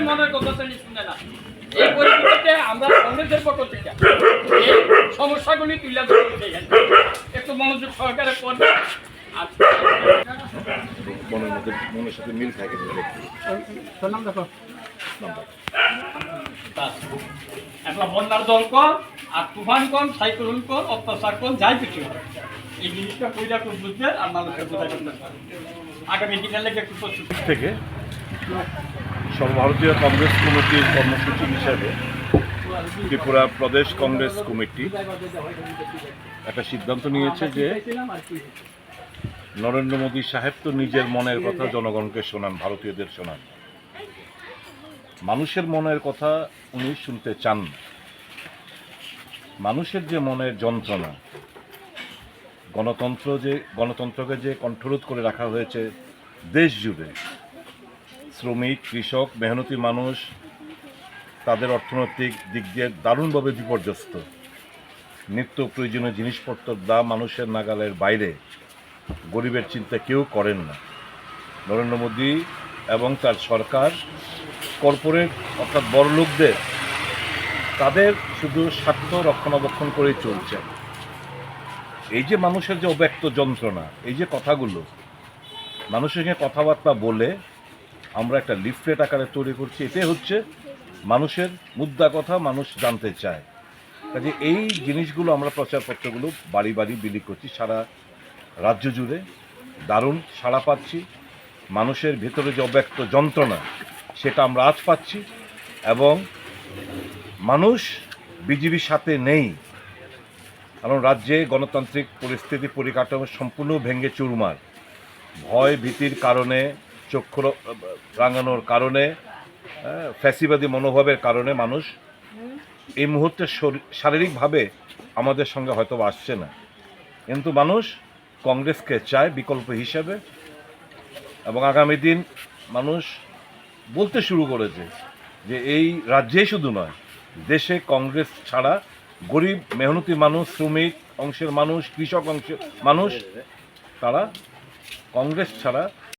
মনের কথা শুনে না, এই পরিস্থিতিতে আমরা কংগ্রেসের পক্ষ থেকে এই সমস্যাগুলি তুলে ধরতে একটু মনোযোগ সহকারে করবে। মনের সাথে মিল থাকে। একটা বন্যার দল কর আর তুফান কর, সাইক্লোন কর, অত্যাচার কর, যাই কিছু এই জিনিসটা কইরা খুব বুঝবে আর মানুষের বোঝা করতে পারবে। আগামী দিনের লেগে একটু প্রস্তুতি থেকে সর্বভারতীয় কংগ্রেস কমিটির কর্মসূচি হিসাবে ত্রিপুরা প্রদেশ কংগ্রেস কমিটি একটা সিদ্ধান্ত নিয়েছে যে নরেন্দ্র মোদী সাহেব তো নিজের মনের কথা জনগণকে শোনান, ভারতীয়দের শোনান। মানুষের মনের কথা উনি শুনতে চান না। মানুষের যে মনের যন্ত্রণা, গণতন্ত্রকে যে কণ্ঠরোধ করে রাখা হয়েছে দেশ জুড়ে, শ্রমিক, কৃষক, মেহনতি মানুষ তাদের অর্থনৈতিক দিক দিয়ে দারুণভাবে বিপর্যস্ত। নিত্য প্রয়োজনীয় জিনিসপত্রের দাম মানুষের নাগালের বাইরে, গরিবের চিন্তা কেউ করেন না। নরেন্দ্র মোদী এবং তার সরকার কর্পোরেট অর্থাৎ বড়লোকদের তাদের শুধু স্বার্থ রক্ষণাবেক্ষণ করেই চলছে। এই যে মানুষের যে অব্যক্ত যন্ত্রণা, এই যে কথাগুলো মানুষের সঙ্গে কথাবার্তা বলে আমরা একটা লিফলেট আকারে তৈরি করছি, এটাই হচ্ছে মানুষের মুদ্রা কথা মানুষ জানতে চায়। কাজে এই জিনিসগুলো আমরা প্রচারপত্রগুলো বাড়ি বাড়ি বিলি করছি সারা রাজ্য জুড়ে, দারুণ সাড়া পাচ্ছি। মানুষের ভেতরে যে অব্যক্ত যন্ত্রণা সেটা আমরা আজ পাচ্ছি এবং মানুষ বিজেপির সাথে নেই, কারণ রাজ্যে গণতান্ত্রিক পরিস্থিতি পরিকাঠামো সম্পূর্ণ ভেঙে চুরমার। ভয় ভীতির কারণে, চক্ষু রাঙানোর কারণে, ফ্যাসিবাদী মনোভাবের কারণে মানুষ এই মুহূর্তে শারীরিকভাবে আমাদের সঙ্গে হয়তো আসছে না, কিন্তু মানুষ কংগ্রেসকে চায় বিকল্প হিসেবে। এবং আগামী দিন মানুষ বলতে শুরু করেছে যে এই রাজ্যেই শুধু নয়, দেশে কংগ্রেস ছাড়া গরিব মেহনতি মানুষ, শ্রমিক অংশের মানুষ, কৃষক অংশের মানুষ, তারা কংগ্রেস ছাড়া